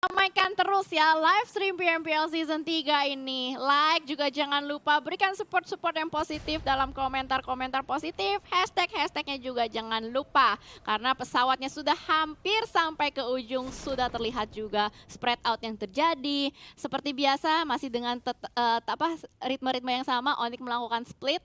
Ramaikan terus ya live stream PMPL Season 3 ini. Like juga jangan lupa berikan support-support yang positif dalam komentar-komentar positif. Hashtag-hashtagnya juga jangan lupa. Karena pesawatnya sudah hampir sampai ke ujung. Sudah terlihat juga spread out yang terjadi. Seperti biasa masih dengan ritme-ritme yang sama. Onyx melakukan split.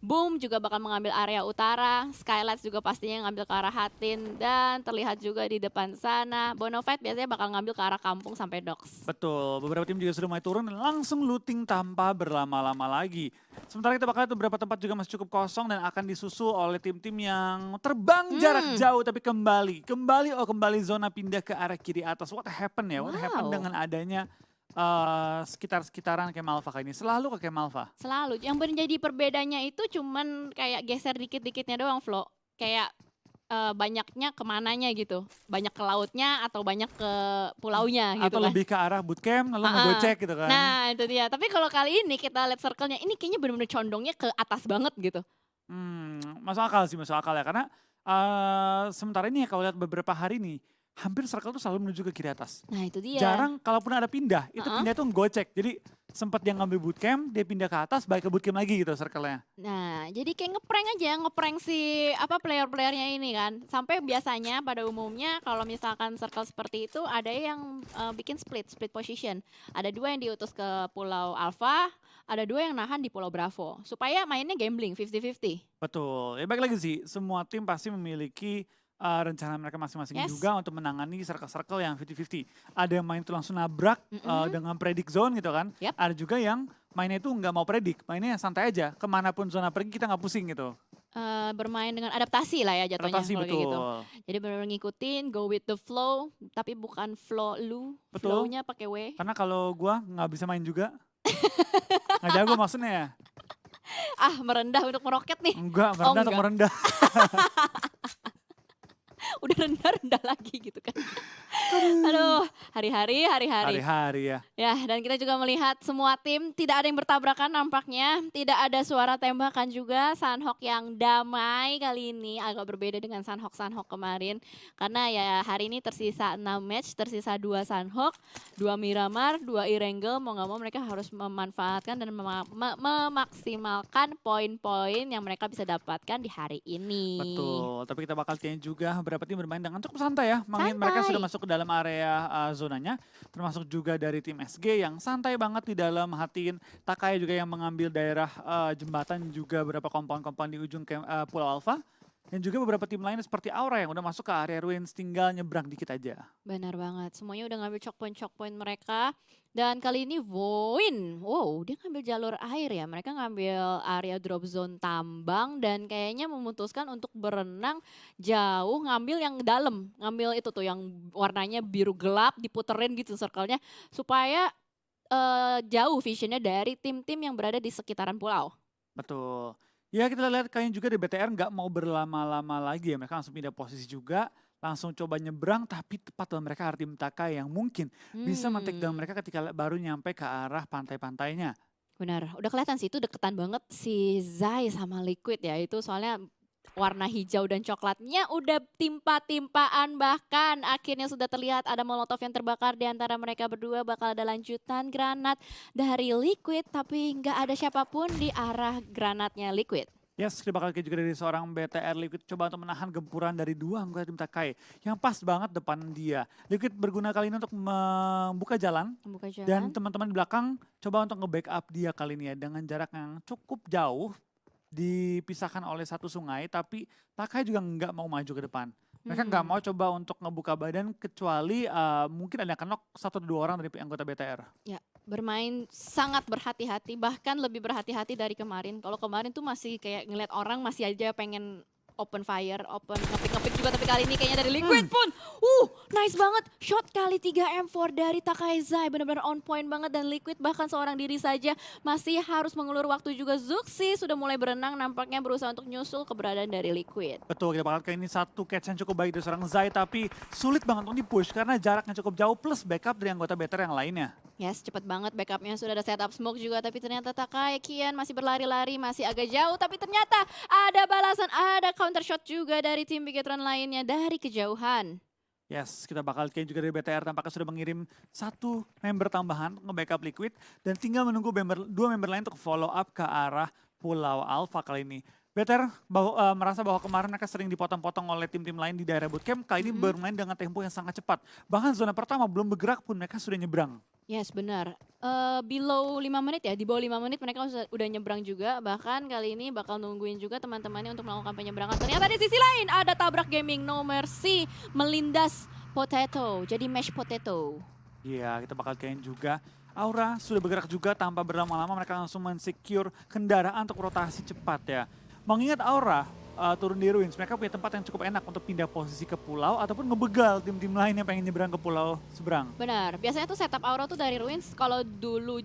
Boom juga bakal mengambil area utara, Skylights juga pastinya ngambil ke arah Hatin, dan terlihat juga di depan sana, Bonafide biasanya bakal ngambil ke arah kampung sampai docks. Betul, beberapa tim juga sudah mulai turun dan langsung looting tanpa berlama-lama lagi. Sementara kita bakal lihat beberapa tempat juga masih cukup kosong dan akan disusul oleh tim-tim yang terbang jarak jauh tapi kembali zona pindah ke arah kiri atas. What happened ya? What happened dengan adanya sekitar-sekitaran Kemalva kali ini? Selalu ke Kemalva. Selalu, yang menjadi perbedaannya itu cuman kayak geser dikit-dikitnya doang Flo. Kayak banyaknya kemananya gitu. Banyak ke lautnya atau banyak ke pulaunya gitu Atau kan. lebih ke arah bootcamp lalu ngegocek gitu kan. Nah itu dia, tapi kalau kali ini kita lihat circle-nya, ini kayaknya bener-bener condongnya ke atas banget gitu. Masuk akal sih, masuk akal ya. Karena sementara ini ya kalau lihat beberapa hari nih, hampir circle tuh selalu menuju ke kiri atas. Nah itu dia. Jarang kalaupun ada pindah, itu pindah tuh ngegocek. Jadi sempat dia ngambil bootcamp, dia pindah ke atas, balik ke bootcamp lagi gitu circle-nya. Nah, jadi kayak ngeprank si player-playernya ini kan. Sampai biasanya pada umumnya kalau misalkan circle seperti itu ada yang bikin split position. Ada 2 yang diutus ke Pulau Alpha, ada 2 yang nahan di Pulau Bravo. Supaya mainnya gambling 50-50. Betul, ya baik lagi sih, semua tim pasti memiliki rencana mereka masing-masing juga untuk menangani circle-circle yang 50-50. Ada yang main itu langsung nabrak dengan predict zone gitu kan. Ada juga yang mainnya itu nggak mau predict, mainnya santai aja. Kemanapun zona pergi kita nggak pusing gitu. Bermain dengan adaptasi lah ya jatuhnya Adaptasi, kalau kayak gitu. betul. Jadi benar-benar ngikutin, go with the flow, tapi bukan flow lu, flow-nya pakai W. Karena kalau gua nggak bisa main juga, nggak jago maksudnya ya. Merendah untuk meroket nih. Enggak, merendah atau merendah. Udah rendah lagi gitu kan. Aduh, hari-hari. Hari-hari ya. Ya, dan kita juga melihat semua tim tidak ada yang bertabrakan nampaknya. Tidak ada suara tembakan juga. Sunhawk yang damai kali ini agak berbeda dengan Sunhawk kemarin. Karena ya hari ini tersisa 6 match, tersisa 2 Sunhawk, 2 Miramar, 2 Erangel. Mau gak mau mereka harus memanfaatkan dan memaksimalkan poin-poin yang mereka bisa dapatkan di hari ini. Betul, tapi kita bakal tanya juga beberapa tim bermain dengan cukup santai ya. Mereka sudah masuk ke dalam area zonanya, termasuk juga dari tim SG yang santai banget di dalam Hatin. Takai juga yang mengambil daerah jembatan juga beberapa kompon-kompon di ujung Pulau Alpha. Dan juga beberapa tim lain seperti Aura yang udah masuk ke area Ruins, tinggal nyebrang dikit aja. Benar banget, semuanya udah ngambil choke point mereka. Dan kali ini Voin, wow dia ngambil jalur air ya. Mereka ngambil area drop zone tambang dan kayaknya memutuskan untuk berenang jauh, ngambil yang dalam. Ngambil itu tuh yang warnanya biru gelap, diputerin gitu circle-nya. Supaya jauh visionnya dari tim-tim yang berada di sekitaran pulau. Betul. Ya kita lihat kayaknya juga di BTR nggak mau berlama-lama lagi ya. Mereka langsung pindah posisi juga, langsung coba nyebrang tapi tepat dalam mereka tim Takai yang mungkin bisa men-take down mereka ketika baru nyampe ke arah pantai-pantainya. Benar, udah kelihatan sih itu deketan banget si Zai sama Liquid ya. Itu soalnya warna hijau dan coklatnya udah timpa-timpaan, bahkan akhirnya sudah terlihat ada molotov yang terbakar di antara mereka berdua. Bakal ada lanjutan granat dari Liquid tapi nggak ada siapapun di arah granatnya Liquid. Yes, kita bakal juga dari seorang BTR Liquid coba untuk menahan gempuran dari 2 anggota tim Takai yang pas banget depan dia. Liquid berguna kali ini untuk membuka jalan. Dan teman-teman di belakang coba untuk nge-backup dia kali ini ya dengan jarak yang cukup jauh. Dipisahkan oleh satu sungai, tapi Takai juga nggak mau maju ke depan. Mereka nggak mau coba untuk ngebuka badan kecuali mungkin ada knock 1-2 orang dari anggota BTR. Ya, bermain sangat berhati-hati, bahkan lebih berhati-hati dari kemarin. Kalau kemarin tuh masih kayak ngeliat orang masih aja pengen open fire, open ngepik juga, tapi kali ini kayaknya dari Liquid pun nice banget. Shot kali 3 M4 dari Takai Zai, benar-benar on point banget. Dan Liquid bahkan seorang diri saja masih harus mengulur waktu juga. Zuxi sudah mulai berenang, nampaknya berusaha untuk nyusul keberadaan dari Liquid. Betul, kita bakal kali ini satu catch yang cukup baik dari seorang Zai, tapi sulit banget untuk di-push karena jaraknya cukup jauh plus backup dari anggota BTR yang lainnya. Yes, cepet banget backupnya, sudah ada setup smoke juga, tapi ternyata Takai Kian masih berlari-lari, masih agak jauh, tapi ternyata ada balasan, ada counter shot juga dari tim Bigetron lainnya dari kejauhan. Yes, kita bakal kayak juga dari BTR tampaknya sudah mengirim 1 member tambahan nge-backup Liquid dan tinggal menunggu 2 member lain untuk follow up ke arah Pulau Alpha kali ini. BTR merasa bahwa kemarin mereka sering dipotong-potong oleh tim-tim lain di daerah bootcamp, kali ini bermain dengan tempo yang sangat cepat. Bahkan zona pertama belum bergerak pun mereka sudah nyebrang. Yes, benar. Below 5 menit ya, di bawah 5 menit mereka udah nyebrang juga. Bahkan kali ini bakal nungguin juga teman-temannya untuk melakukan penyeberangan. Ternyata di sisi lain ada Tabrak Gaming No Mercy melindas Potato, jadi mashed potato. Iya, kita bakal kain juga. Aura sudah bergerak juga tanpa berlama-lama, mereka langsung men-secure kendaraan untuk rotasi cepat ya. Mengingat Aura turun di Ruins, mereka punya tempat yang cukup enak untuk pindah posisi ke pulau ataupun ngebegal tim-tim lain yang pengen nyebrang ke pulau seberang. Benar, biasanya tuh setup Aura tuh dari Ruins, kalau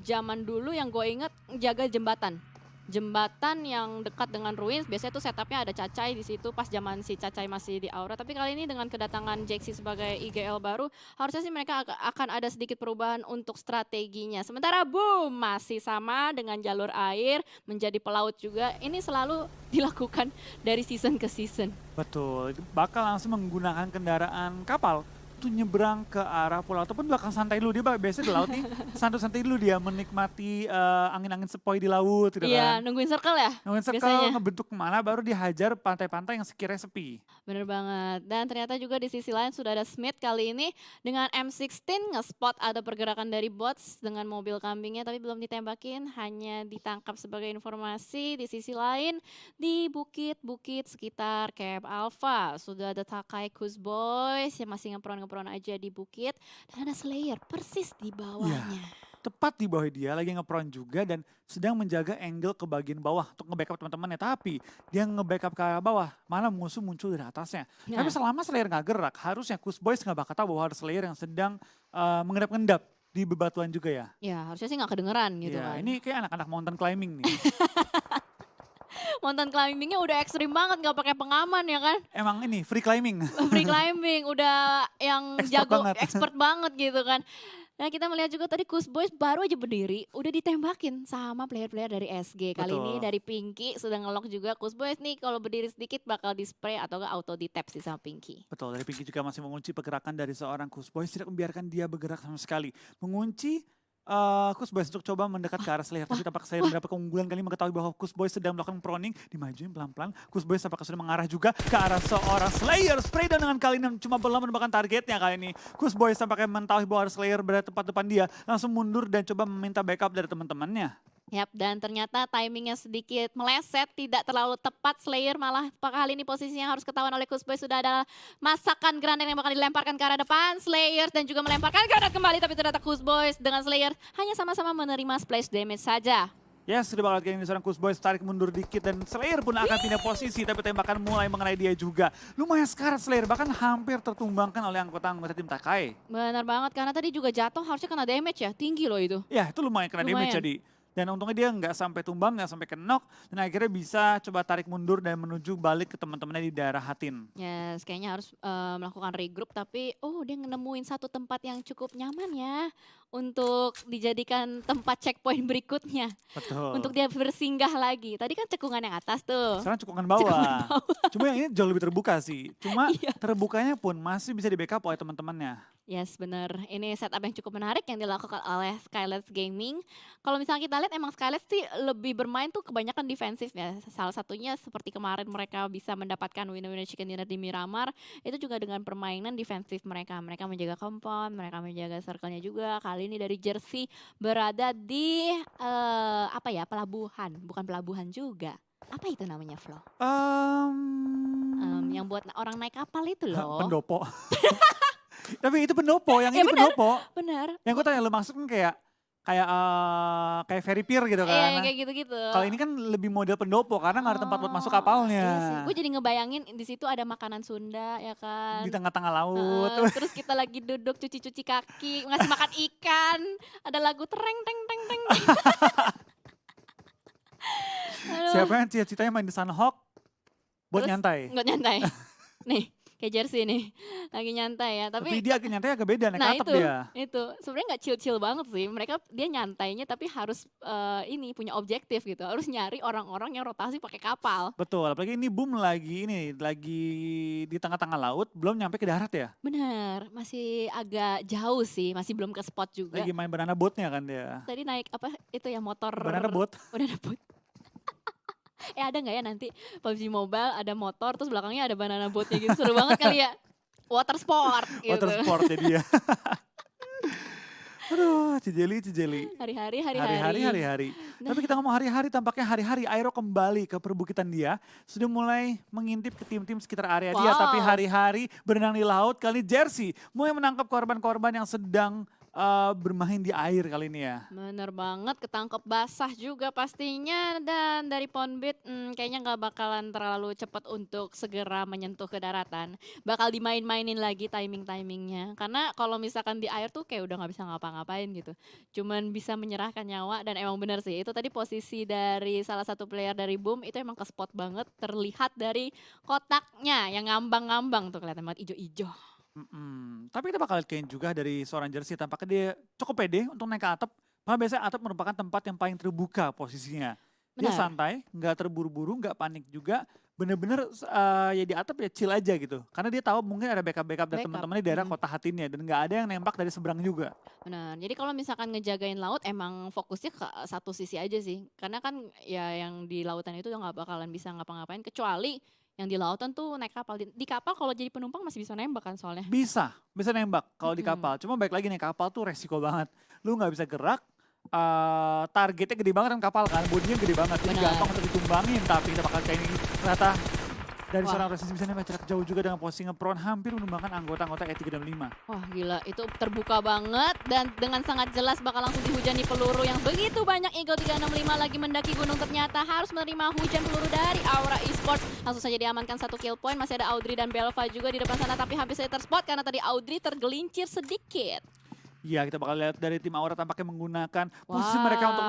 zaman dulu yang gue inget jaga jembatan. Jembatan yang dekat dengan Ruins, biasanya tuh setupnya ada Cacai di situ pas zaman si Cacai masih di Aura. Tapi kali ini dengan kedatangan Jaxi sebagai IGL baru, harusnya sih mereka akan ada sedikit perubahan untuk strateginya. Sementara boom, masih sama dengan jalur air, menjadi pelaut juga. Ini selalu dilakukan dari season ke season. Betul, bakal langsung menggunakan kendaraan kapal tuh nyebrang ke arah pulau ataupun belakang santai dulu, dia biasanya di laut nih santai-santai dulu dia menikmati angin-angin sepoi di laut gitu kan. Iya, nungguin circle ya? Nungguin circle, biasanya ngebentuk kemana baru dihajar pantai-pantai yang sekiranya sepi. Bener banget. Dan ternyata juga di sisi lain sudah ada Smith kali ini dengan M16 nge-spot ada pergerakan dari bots dengan mobil kambingnya tapi belum ditembakin, hanya ditangkap sebagai informasi. Di sisi lain di bukit-bukit sekitar Camp Alpha sudah ada Takai Kus Boys yang masih ngepron aja di bukit dan ada Slayer persis di bawahnya. Tepat di bawah dia lagi ngepron juga dan sedang menjaga angle ke bagian bawah untuk nge-backup teman-temannya. Tapi dia nge-backup ke arah bawah, malah musuh muncul dari atasnya. Tapi selama Slayer nggak gerak, harusnya Kus Boys nggak bakal tahu bahwa ada Slayer yang sedang mengendap-endap di bebatuan juga ya. Ya harusnya sih nggak kedengeran gitu kan. Ini kayak anak-anak mountain climbing nih. Mountain climbingnya udah ekstrim banget, nggak pakai pengaman ya kan? Emang ini free climbing. Free climbing udah yang expert banget gitu kan. Nah kita melihat juga tadi Kus Boys baru aja berdiri, udah ditembakin sama player-player dari SG. Kali ini dari Pinky sudah ngelock juga Kus Boys nih kalau berdiri sedikit bakal di spray atau gak auto di tap sih sama Pinky. Betul, dari Pinky juga masih mengunci pergerakan dari seorang Kus Boys, tidak membiarkan dia bergerak sama sekali. Mengunci Kus Boys untuk coba mendekat ke arah Slayer, tapi tampak Slayer mendapat keunggulan kali mengetahui bahwa Kus Boys sedang melakukan proning, dimajuin pelan-pelan. Kus Boys apakah sudah mengarah juga ke arah seorang Slayer, spray down dengan kali ini cuma belum menemukan targetnya kali ini. Kus Boys tampaknya mengetahui bahwa ada Slayer berada tepat depan dia, langsung mundur dan coba meminta backup dari teman-temannya. Yap, dan ternyata timingnya sedikit meleset, tidak terlalu tepat. Slayer malah kali ini posisinya harus ketahuan oleh Kus Boys. Sudah ada masakan granat yang bakal dilemparkan ke arah depan. Slayer dan juga melemparkan granat kembali, tapi ternyata Kus Boys dengan Slayer hanya sama-sama menerima splash damage saja. Yes, sudah bakal kali ini seorang Kus Boys tarik mundur dikit dan Slayer pun akan pindah posisi, tapi tembakan mulai mengenai dia juga. Lumayan sekarat Slayer, bahkan hampir tertumbangkan oleh anggota tim Takai. Benar banget, karena tadi juga jatuh harusnya kena damage ya, tinggi loh itu. Ya, itu lumayan kena damage jadi. Dan untungnya dia nggak sampai tumbang, nggak sampai knock, dan akhirnya bisa coba tarik mundur dan menuju balik ke teman-temannya di daerah Hatin. Yes, kayaknya harus melakukan regroup, tapi dia nemuin satu tempat yang cukup nyaman ya untuk dijadikan tempat checkpoint berikutnya. Betul. Untuk dia bersinggah lagi. Tadi kan cekungan yang atas tuh. Sekarang cekungan bawah. Cuma yang ini jauh lebih terbuka sih. Cuma terbukanya pun masih bisa di backup oleh teman-temannya. Yes, benar. Ini setup yang cukup menarik yang dilakukan oleh Skylets Gaming. Kalau misalnya kita lihat emang Skylets sih lebih bermain tuh kebanyakan defensif ya. Salah satunya seperti kemarin mereka bisa mendapatkan winner-winner chicken dinner di Miramar. Itu juga dengan permainan defensif mereka. Mereka menjaga compound, mereka menjaga circle-nya juga. Kali ini dari Jersey berada di pelabuhan. Bukan pelabuhan juga. Apa itu namanya, Flo? Yang buat orang naik kapal itu loh. Pendopo. Tapi itu pendopo, yang ini pendopo. Benar. Yang gue tanya, lu maksud kan kayak ferry pier gitu kan. Iya, kayak gitu-gitu. Kalau ini kan lebih model pendopo karena nggak ada tempat buat masuk kapalnya. Iya sih. Gue jadi ngebayangin di situ ada makanan Sunda ya kan. Di tengah-tengah laut. Terus kita lagi duduk cuci-cuci kaki, ngasih makan ikan. Ada lagu tereng teng teng teng. Siapa yang cita-citanya main di Sunhawk buat nyantai? Buat nyantai. Nih. Kayak jersey nih, lagi nyantai ya. Tapi Tapi dia nyantai agak beda, naik nah atap dia. itu sebenarnya nggak chill-chill banget sih. Dia nyantainya tapi harus ini punya objektif gitu. Harus nyari orang-orang yang rotasi pakai kapal. Betul, apalagi ini boom lagi di tengah-tengah laut, belum nyampe ke darat ya. Bener, masih agak jauh sih, masih belum ke spot juga. Lagi main banana boatnya kan dia. Tadi naik apa itu ya motor Banana boat. banana boat. Ada nggak ya nanti PUBG Mobile ada motor terus belakangnya ada banana boatnya gitu, seru banget kali ya. Water sport gitu. Water sport jadi ya. Aduh, Cijeli. Hari-hari. Hari-hari. Tapi kita ngomong hari-hari, tampaknya hari-hari Aero kembali ke perbukitan dia. Sudah mulai mengintip ke tim-tim sekitar area dia. Wow. Tapi hari-hari berenang di laut, kali ini Jersey mulai menangkap korban-korban yang sedang bermain di air kali ini ya. Bener banget, ketangkep basah juga pastinya. Dan dari Ponbit kayaknya nggak bakalan terlalu cepat untuk segera menyentuh ke daratan. Bakal dimain-mainin lagi timing-timingnya. Karena kalau misalkan di air tuh kayak udah nggak bisa ngapa-ngapain gitu. Cuman bisa menyerahkan nyawa dan emang bener sih. Itu tadi posisi dari salah satu player dari Boom itu emang ke spot banget. Terlihat dari kotaknya yang ngambang-ngambang tuh kelihatan banget ijo-ijo. Tapi kita bakal lihat juga dari seorang Jersey, tampaknya dia cukup pede untuk naik ke atap. Karena biasanya atap merupakan tempat yang paling terbuka posisinya. Dia Benar. santai, nggak terburu-buru, nggak panik juga. Bener-bener ya di atap ya chill aja gitu. Karena dia tahu mungkin ada backup dari Backup, teman-teman di daerah kota Hatinnya. Dan nggak ada yang nembak dari seberang juga. Benar. Jadi kalau misalkan ngejagain laut emang fokusnya ke satu sisi aja sih. Karena kan ya yang di lautan itu udah nggak bakalan bisa ngapa-ngapain kecuali yang di lautan tuh naik kapal. Di kapal kalau jadi penumpang masih bisa nembak kan soalnya. Bisa nembak kalau di Mm-mm. kapal. Cuma baik lagi naik kapal tuh resiko banget. Lu nggak bisa gerak, targetnya gede banget kan kapal kan, bodinya gede banget. Jadi Benar. gampang untuk ditumbangin, tapi kita bakal kayak ini ternyata dari Wah. seorang resist bisa nembak jarak jauh juga dengan posisi ngepron hampir menumbangkan anggota-anggota E365. Wah gila, itu terbuka banget dan dengan sangat jelas bakal langsung dihujani peluru yang begitu banyak. Eagle 365 lagi mendaki gunung ternyata harus menerima hujan peluru dari Aura Esports. Langsung saja diamankan 1 kill point, masih ada Audrey dan Belva juga di depan sana tapi hampir saja terspot karena tadi Audrey tergelincir sedikit. Iya, kita bakal lihat dari tim Aura tampaknya menggunakan posisi Wah. mereka untuk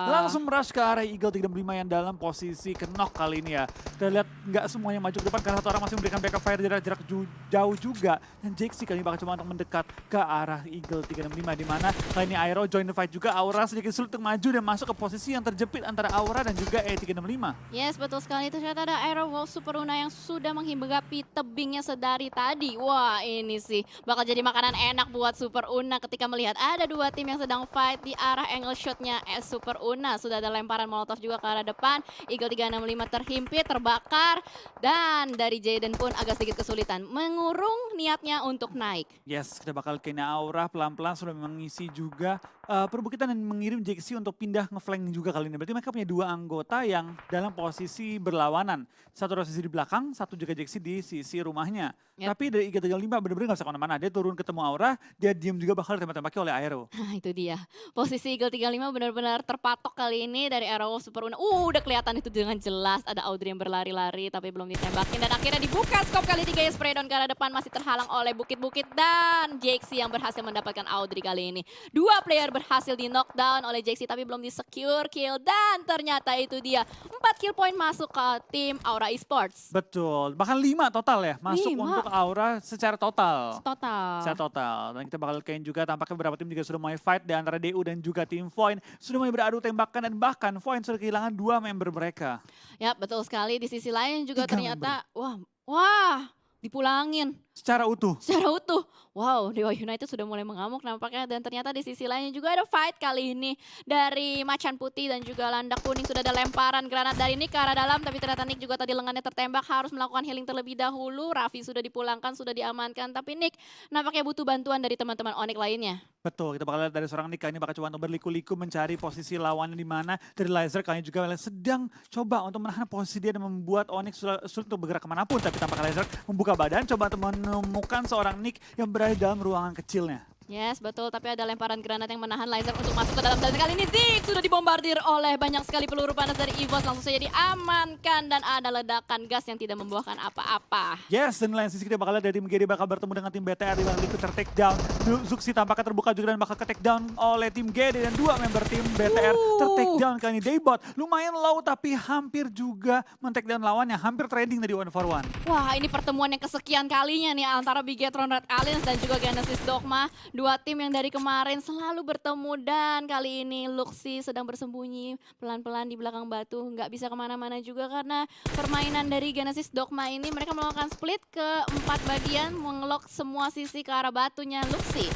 langsung merush ke arah Eagle 365 yang dalam posisi knock kali ini ya. Kita lihat nggak semuanya maju ke depan karena satu orang masih memberikan backup fire dari jarak jauh juga. Dan Jaxi kali ini bakal coba untuk mendekat ke arah Eagle 365 di mana kali ini Aero join the fight juga. Aura sedikit sulit untuk maju dan masuk ke posisi yang terjepit antara Aura dan juga E365. Yes, betul sekali. Itu ternyata ada Aero Wolf Super Una yang sudah menghinggapi tebingnya sedari tadi. Wah, ini sih bakal jadi makanan enak buat Super Una ketika melihat ada dua tim yang sedang fight di arah angle shotnya Super Una. Sudah ada lemparan molotov juga ke arah depan. Eagle 365 terhimpit, terbakar. Dan dari Jaden pun agak sedikit kesulitan mengurung niatnya untuk naik. Yes, kita bakal kena Aura pelan-pelan sudah mengisi juga perbukitan dan mengirim Jaxi untuk pindah ngeflank juga kali ini. Berarti mereka punya dua anggota yang dalam posisi berlawanan. Satu posisi di belakang, satu juga Jaxi di sisi rumahnya. Yep. Tapi dari IGT5 bener-bener gak bisa kemana-mana. Dia turun ketemu Aura, dia diem juga bakal ditembak-tembaki oleh Aero. Nah itu dia, posisi Eagle 35 benar-benar terpatok kali ini dari Aero Wolf Super Una. Udah kelihatan itu dengan jelas ada Audrey yang berlari-lari tapi belum ditembakin. Dan akhirnya dibuka scope kali 3 ya, spray down ke arah depan masih terhalang oleh bukit-bukit. Dan Jaxi yang berhasil mendapatkan Audrey kali ini. Dua player berhasil di knockdown oleh Jaxi tapi belum di secure kill. Dan ternyata itu dia, 4 kill point masuk ke tim Aura Esports. Betul, bahkan 5 total ya masuk 5. untuk Aura secara total. Secara Total. total. Dan kita bakal kain juga tampaknya beberapa tim juga sudah mulai fight di antara DU dan juga tim Void. Sudah mulai beradu tembakan dan bahkan Void sudah kehilangan 2 member mereka. Ya betul sekali, di sisi lain juga 3 ternyata, wah dipulangin. Secara utuh. Secara utuh. Wow, Dewa United sudah mulai mengamuk nampaknya. Dan ternyata di sisi lainnya juga ada fight kali ini. Dari Macan Putih dan juga Landak Kuning sudah ada lemparan granat dari Nick ke arah dalam. Tapi ternyata Nick juga tadi lengannya tertembak. Harus melakukan healing terlebih dahulu. Raffi sudah dipulangkan, sudah diamankan. Tapi Nick nampaknya butuh bantuan dari teman-teman Onyx lainnya. Betul, kita bakal lihat dari seorang Nick kali ini bakal coba untuk berliku-liku mencari posisi lawannya di mana. Dari Laser kali ini juga sedang coba untuk menahan posisi dia dan membuat Onyx sulit untuk bergerak kemanapun. Tapi tampaknya Laser membuka badan, coba untuk menemukan seorang Nick yang berada dalam ruangan kecilnya. Yes, betul. Tapi ada lemparan granat yang menahan Laser untuk masuk ke dalam. Dan kali ini Ziggs sudah dibombardir oleh banyak sekali peluru panas dari EVOS. Langsung saja diamankan dan ada ledakan gas yang tidak membuahkan apa-apa. Yes, dan lain sisi kita bakal lihat dari tim GD bakal bertemu dengan tim BTR di mana Liquid ter-take down. Zuxi tampaknya terbuka juga dan bakal ke-take down oleh tim GD dan 2 member tim BTR ter-take down kali ini. Daybot lumayan low tapi hampir juga men-take down lawannya. Hampir trading tadi 1-for-1. Wah, ini pertemuan yang kesekian kalinya nih antara Bigetron Red Alliance dan juga Genesis Dogma. Dua tim yang dari kemarin selalu bertemu dan kali ini Luxi sedang bersembunyi pelan-pelan di belakang batu. Nggak bisa kemana-mana juga karena permainan dari Genesis Dogma ini mereka melakukan split ke 4 bagian, mengelok semua sisi ke arah batunya Luxi.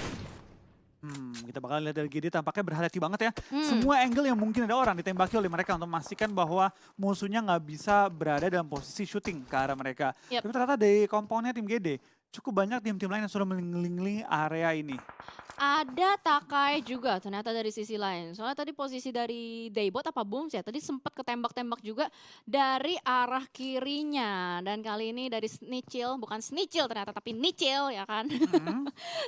Kita bakal lihat dari GD tampaknya berhati-hati banget ya. Semua angle yang mungkin ada orang ditembaki oleh mereka untuk memastikan bahwa musuhnya nggak bisa berada dalam posisi shooting ke arah mereka. Tapi ternyata dari komponnya tim GD, cukup banyak tim-tim lain yang sudah mengelilingi area ini. Ada Takai juga ternyata dari sisi lain. Soalnya tadi posisi dari Daybot apa Booms ya, tadi sempat ketembak-tembak juga dari arah kirinya. Dan kali ini dari Snitchil, bukan Snitchil ternyata tapi Nichil ya kan.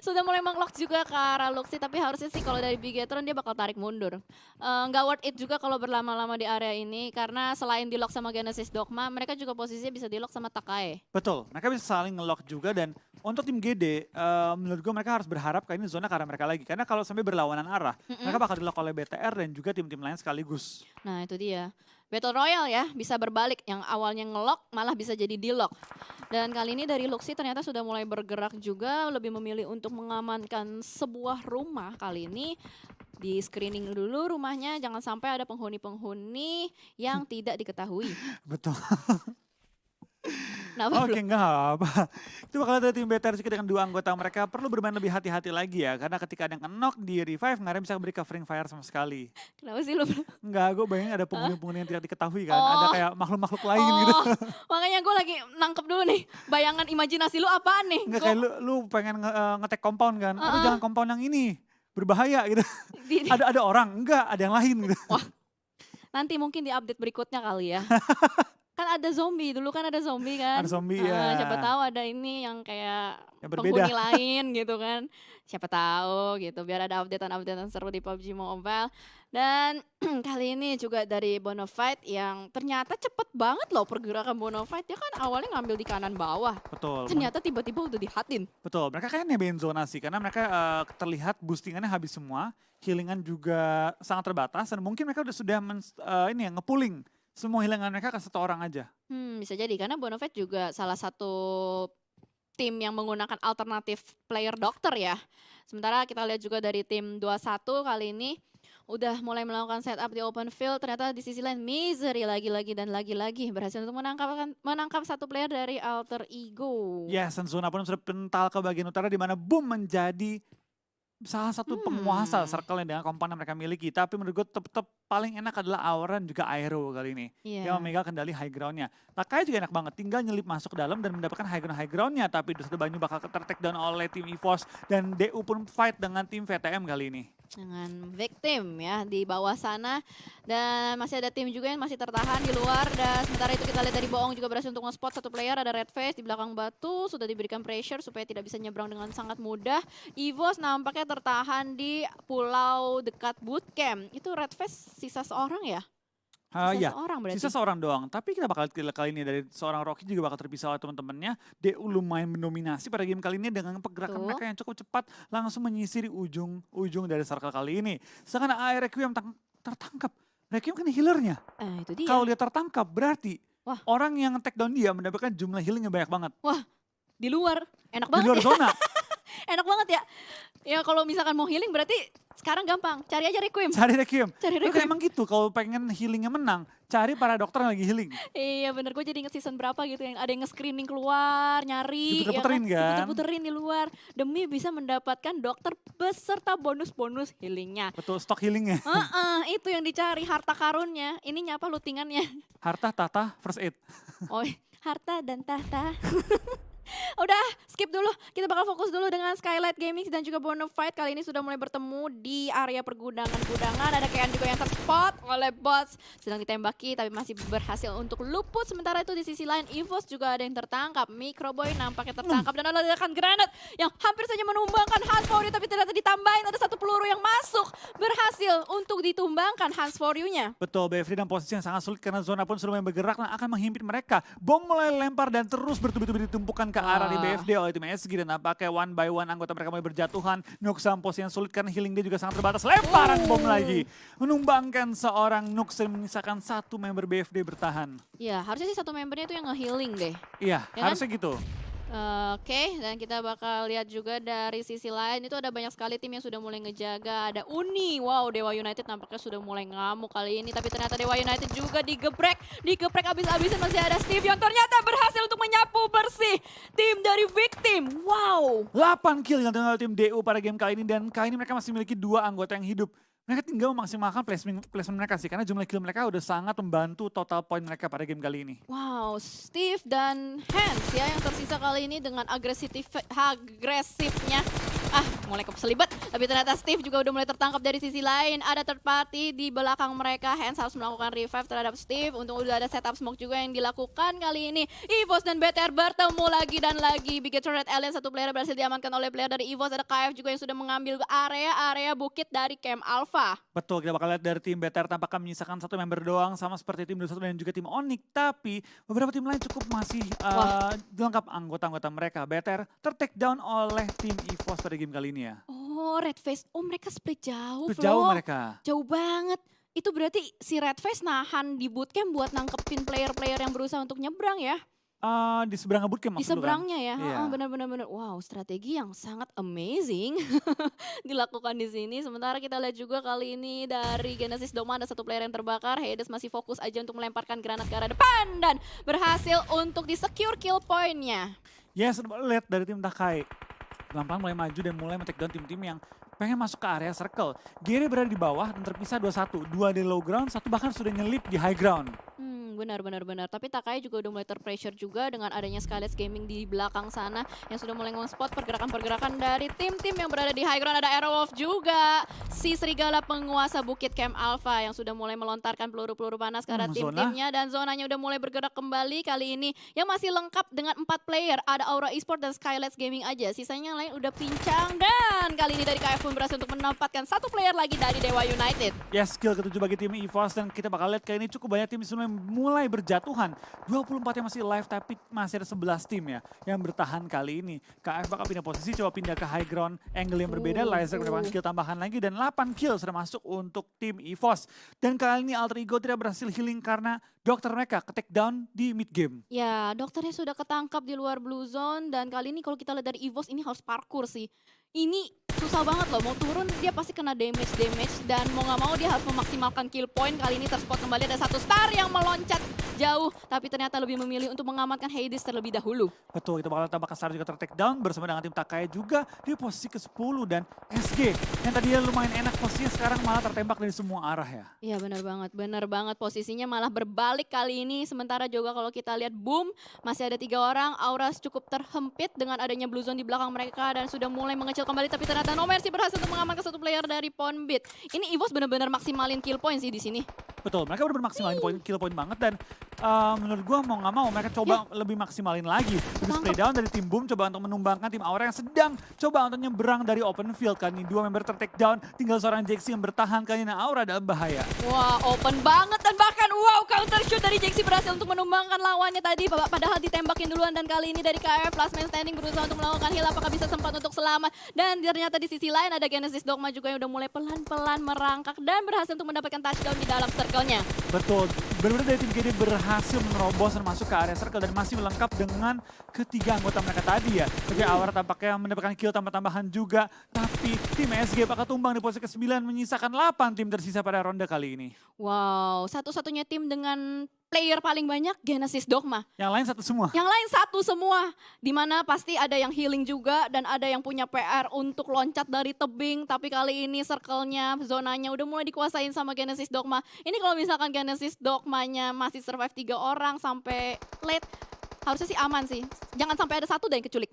Sudah mulai menglock juga ke arah Luxi, tapi harusnya sih kalau dari Bigetron dia bakal tarik mundur. Nggak worth it juga kalau berlama-lama di area ini karena selain di lock sama Genesis Dogma, mereka juga posisinya bisa di lock sama Takai. Betul, mereka bisa saling nge-lock juga dan untuk tim GD, menurut gue mereka harus berharap kali ini zona karena mereka lagi. Karena kalau sampai berlawanan arah, mereka bakal di-lock oleh BTR dan juga tim-tim lain sekaligus. Nah itu dia. Battle Royale ya, bisa berbalik. Yang awalnya nge-lock malah bisa jadi di-lock. Dan kali ini dari Luxi ternyata sudah mulai bergerak juga, lebih memilih untuk mengamankan sebuah rumah kali ini. Di screening dulu rumahnya, jangan sampai ada penghuni-penghuni yang tidak diketahui. Betul. Oke, enggak apa. Itu bakal ada tim BTR juga dengan 2 anggota mereka perlu bermain lebih hati-hati lagi ya. Karena ketika ada yang knock di revive, nggak ada yang bisa beri covering fire sama sekali. Kenapa sih lu? Enggak, gue bayangin ada penghuni-penghuni yang tidak diketahui kan. Ada kayak makhluk-makhluk lain gitu. Makanya gue lagi nangkep dulu nih. Bayangan imajinasi lu apaan nih? Enggak kayak lu pengen nge-tag compound kan. Aduh jangan compound yang ini, berbahaya gitu. Ada orang, enggak ada yang lain gitu. Wah, nanti mungkin di update berikutnya kali ya. Kan ada zombie, dulu kan ada zombie kan. Ada zombie ya. Siapa tahu ada ini yang kayak yang penghuni lain gitu kan. Siapa tahu gitu, biar ada updatean-updatean seru di PUBG Mobile. Dan kali ini juga dari Bonafide yang ternyata cepet banget loh pergerakan Bonafide. Dia kan awalnya ngambil di kanan bawah. Betul. Ternyata tiba-tiba udah dihatin. Betul, mereka kayaknya nebein zonasi karena mereka terlihat boostingannya habis semua. Healingan juga sangat terbatas dan mungkin mereka sudah nge-pooling semua hilangan mereka ke 1 orang aja. Bisa jadi karena Bonafide juga salah satu tim yang menggunakan alternatif player dokter ya. Sementara kita lihat juga dari tim 21 kali ini udah mulai melakukan setup di open field. Ternyata di sisi lain Misery lagi-lagi dan lagi-lagi berhasil untuk menangkap 1 player dari Alter Ego. Yes, dan zona pun sudah pental ke bagian utara di mana Boom menjadi salah satu penguasa circle dengan komponen mereka miliki. Tapi menurut gue tetap paling enak adalah Aura dan juga Aero kali ini. Yang memegang kendali high groundnya. Takai juga enak banget, tinggal nyelip masuk ke dalam dan mendapatkan high groundnya. Tapi Dusta Banyu bakal ter-take down oleh tim EVOS. Dan DU pun fight dengan tim VTM kali ini. Dengan victim ya di bawah sana. Dan masih ada tim juga yang masih tertahan di luar. Dan sementara itu kita lihat dari Boong juga berhasil untuk nge-spot 1 player. Ada Red Face di belakang batu. Sudah diberikan pressure supaya tidak bisa nyebrang dengan sangat mudah. EVOS nampaknya tertahan di pulau dekat bootcamp. Itu Red Face sisa seorang ya? Seorang berarti. Sisa seorang doang. Tapi kita bakal kali ini dari seorang Rocky juga bakal terpisah oleh teman-temannya. DU lumayan mendominasi pada game kali ini dengan pergerakan mereka yang cukup cepat langsung menyisiri ujung dari circle kali ini. Sedangkan Requiem tertangkap. Requiem kan healernya. Itu dia. Kalau dia tertangkap berarti orang yang take down dia mendapatkan jumlah healing yang banyak banget. Wah, di luar. Enak banget. Di luar zona. Enak banget ya. Ya kalau misalkan mau healing berarti sekarang gampang. Cari aja Requiem. Cari Requiem. Lu emang gitu kalau pengen healingnya menang, cari para dokter yang lagi healing. Iya bener, gue jadi inget season berapa gitu yang ada yang nge-screening keluar, nyari. Diputer-puterin kan? Diputer-puterin di luar. Demi bisa mendapatkan dokter beserta bonus-bonus healingnya. Betul, stok healingnya. Itu yang dicari, harta karunnya. Ini apa lootingannya? Harta, tahta, first aid. Oh, harta dan tahta. Udah skip dulu, kita bakal fokus dulu dengan Skylight Gaming dan juga Bonafide. Kali ini sudah mulai bertemu di area pergudangan-gudangan. Ada Kean juga yang terspot oleh bots, sedang ditembaki tapi masih berhasil untuk luput. Sementara itu di sisi lain EVOS juga ada yang tertangkap. Microboy nampaknya tertangkap dan ada ledakan granat yang hampir saja menumbangkan Hans For You, tapi ternyata ditambahin ada satu peluru yang masuk. Berhasil untuk ditumbangkan Hans For You-nya. Betul, BFD dalam posisi yang sangat sulit karena zona pun sudah mulai bergerak dan akan menghimpit mereka. Bom mulai lempar dan terus bertubi-tubi ditumpukan ke arah di BFD oleh tim SG dan nampaknya one by one anggota mereka mulai berjatuhan. Noox dalam posisi yang sulit karena healing dia juga sangat terbatas. Lemparan bom lagi menumbangkan seorang Noox dan menyisakan satu member BFD bertahan. Iya, harusnya sih satu membernya itu yang nge-healing deh. Iya, Ya harusnya gitu. Oke, dan kita bakal lihat juga dari sisi lain itu ada banyak sekali tim yang sudah mulai ngejaga. Ada Uni, wow, Dewa United nampaknya sudah mulai ngamuk kali ini. Tapi ternyata Dewa United juga digeprek abis-abisan. Masih ada Steve yang ternyata berhasil untuk menyapu bersih tim dari Victim. Wow. 8 kill yang dilakukan oleh tim DU pada game kali ini dan kali ini mereka masih memiliki 2 anggota yang hidup. Mereka tinggal memaksimalkan placement mereka sih karena jumlah kill mereka udah sangat membantu total point mereka pada game kali ini. Wow, Steve dan Hans ya yang tersisa kali ini dengan agresifnya. Mulai keselibet. Tapi ternyata Steve juga udah mulai tertangkap dari sisi lain. Ada third party di belakang mereka. Hans harus melakukan revive terhadap Steve. Untung udah ada setup smoke juga yang dilakukan kali ini. EVOS dan BTR bertemu lagi dan lagi. Bigetron Red Alien satu player berhasil diamankan oleh player dari EVOS. Ada KF juga yang sudah mengambil area bukit dari Camp Alpha. Betul, kita bakal lihat dari tim BTR tampaknya menyisakan satu member doang sama seperti tim 21 dan juga tim Onyx. Tapi beberapa tim lain cukup masih lengkap anggota-anggota mereka. BTR ter-take down oleh tim EVOS pada game kali ini ya. Oh, Red Face. Oh, mereka split jauh, Split jauh Flo. mereka. Jauh banget. Itu berarti si Red Face nahan di bootcamp buat nangkepin player-player yang berusaha untuk nyebrang ya? Di seberang bootcamp Di maksud lu kan? seberangnya ya, Iya. benar-benar. Wow, strategi yang sangat amazing dilakukan di sini. Sementara kita lihat juga kali ini dari Genesis Dogma ada satu player yang terbakar. Hades masih fokus aja untuk melemparkan granat ke arah depan dan berhasil untuk di-secure kill point-nya. Yes, lihat dari tim Takai. Pelan-pelan mulai maju dan mulai men-take down tim-tim yang pengen masuk ke area circle. Gere berada di bawah dan terpisah 2-1. 2 di low ground, 1 bahkan sudah nyelip di high ground. Benar. Tapi Takai juga udah mulai terpressure juga dengan adanya Skylight Gaming di belakang sana yang sudah mulai nge-spot pergerakan-pergerakan dari tim-tim yang berada di high ground. Ada Aerowolf juga, si serigala penguasa Bukit Camp Alpha yang sudah mulai melontarkan peluru-peluru panas ke arah tim-timnya dan zonanya udah mulai bergerak kembali kali ini. Yang masih lengkap dengan 4 player, ada Aura Esport dan Skylight Gaming aja. Sisanya yang lain udah pincang dan kali ini dari KF pun berhasil untuk menempatkan satu player lagi dari Dewa United. Yes, skill ke-7 bagi tim EVOS dan kita bakal lihat kali ini cukup banyak tim yang mulai berjatuhan. 24 yang masih live tapi masih ada 11 tim ya yang bertahan kali ini. KF bakal pindah posisi, coba pindah ke high ground angle yang berbeda. Laser mendapatkan kill tambahan lagi dan 8 kill sudah masuk untuk tim EVOS. Dan kali ini Alter Ego tidak berhasil healing karena dokter mereka ke-take down di mid game. Ya, dokternya sudah ketangkap di luar blue zone dan kali ini kalau kita lihat dari EVOS ini harus parkour sih. Ini susah banget loh, mau turun dia pasti kena damage dan mau nggak mau dia harus memaksimalkan kill point. Kali ini terspot kembali ada satu star yang meloncat jauh tapi ternyata lebih memilih untuk mengamankan Hades terlebih dahulu. Betul, kita bakal tambah star juga ter-take down bersama dengan tim Takai juga di posisi ke-10 dan SG yang tadinya lumayan enak posisinya sekarang malah tertembak dari semua arah ya. Iya benar banget posisinya malah berbalik kali ini. Sementara juga kalau kita lihat boom masih ada 3 orang, Auras cukup terhempit dengan adanya blue zone di belakang mereka dan sudah mulai mengecil kembali tapi ternyata No Mercy berhasil untuk mengamankan satu player dari Ponbit. Ini EVOS benar-benar maksimalin kill point sih di sini. Betul, mereka benar-benar maksimalin kill point banget dan menurut gua mau nggak mau mereka coba lebih maksimalin lagi. Lebih spray down dari tim Boom coba untuk menumbangkan tim Aura yang sedang coba untuk nyebrang dari open field. Kali ini 2 member ter-take down, tinggal seorang Jaxi yang bertahan kali ini Aura dalam bahaya. Wah, open banget dan bahkan counter shoot dari Jaxi berhasil untuk menumbangkan lawannya tadi padahal ditembakin duluan dan kali ini dari KF last man standing berusaha untuk melakukan heal apakah bisa sempat untuk selamat dan ternyata di sisi lain ada Genesis Dogma juga yang udah mulai pelan-pelan merangkak dan berhasil untuk mendapatkan touchdown di dalam circle-nya. Betul, benar-benar dari tim GD berhasil menerobos dan masuk ke area circle dan masih lengkap dengan ketiga anggota mereka tadi ya. Tapi Aura tampaknya mendapatkan kill tambah-tambahan juga, tapi tim SG bakal tumbang di posisi ke-9 menyisakan 8 tim tersisa pada ronde kali ini. Wow, satu-satunya tim dengan player paling banyak Genesis Dogma. Yang lain satu semua. Yang lain satu semua. Dimana pasti ada yang healing juga dan ada yang punya PR untuk loncat dari tebing. Tapi kali ini circle-nya, zonanya udah mulai dikuasain sama Genesis Dogma. Ini kalau misalkan Genesis Dogmanya masih survive 3 orang sampai late, Harusnya sih aman sih. Jangan sampai ada satu dan keculik.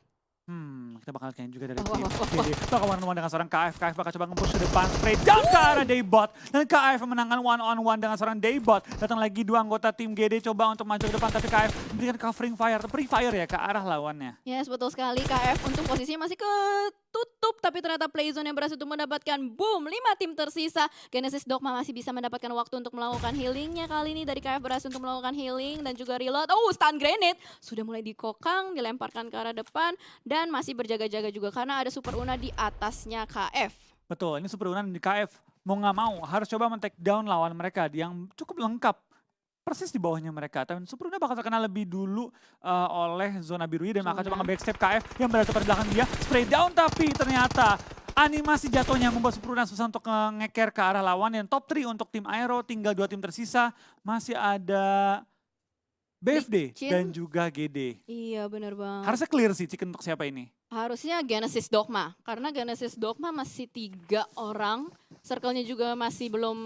Kita bakal kayaknya juga dari Wah, tim. wah, wah, Jadi bakal one-on-one dengan seorang KF. KF bakal coba nge-push ke depan, spray down ke arah Daybot. Dan KF memenangkan one-on-one dengan seorang Daybot. Datang lagi dua anggota tim GD coba untuk maju ke depan, tapi KF memberikan covering fire, free fire ya ke arah lawannya. Yes, betul sekali. KF untung posisinya masih ketutup, tapi ternyata Playzone yang berhasil untuk mendapatkan boom. 5 tim tersisa. Genesis Dogma masih bisa mendapatkan waktu untuk melakukan healingnya kali ini. Dari KF berhasil untuk melakukan healing dan juga reload. Oh, stun grenade. Sudah mulai dikokang, dilemparkan ke arah depan. Dan masih berjaga-jaga juga karena ada Super Una di atasnya KF. Betul, ini Super Una di KF. Mau nggak mau harus coba men-take down lawan mereka yang cukup lengkap. Persis di bawahnya mereka. Tapi Super Una bakal terkena lebih dulu oleh zona biru dan bakal coba nge-backstep KF yang berada pada belakang dia. Spray down tapi ternyata animasi jatuhnya membuat Super Una susah untuk ngeker ke arah lawan. Dan top 3 untuk tim Aero, tinggal 2 tim tersisa. Masih ada BFD Licin. dan juga GD. Iya, bener banget. Harusnya clear sih Chicken untuk siapa ini. Harusnya Genesis Dogma, karena Genesis Dogma masih 3 orang, circle-nya juga masih belum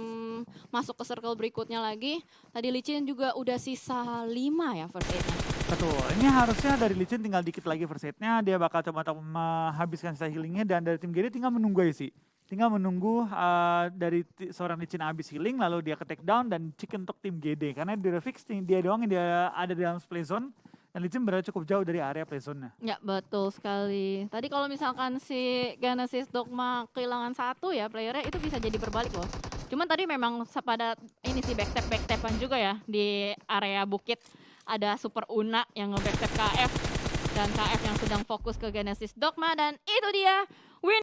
masuk ke circle berikutnya lagi. Tadi Licin juga udah sisa 5 ya first aid-nya. Betul, ini harusnya dari Licin tinggal dikit lagi first aid-nya, dia bakal coba menghabiskan sisa healingnya dan dari tim GD tinggal menunggu aja sih. Tinggal menunggu dari seorang Licin habis healing lalu dia ke take down dan Chicken untuk tim GD. Karena dia fix dia doang yang dia ada di dalam play zone. Dan Licin berada cukup jauh dari area play zone-nya. Ya betul sekali. Tadi kalau misalkan si Genesis Dogma kehilangan 1 ya playernya itu bisa jadi berbalik loh. Cuman tadi memang pada ini sih backstep-backstepan juga ya di area bukit. Ada Super Una yang nge-backstep KF. Dan KF yang sedang fokus ke Genesis Dogma dan itu dia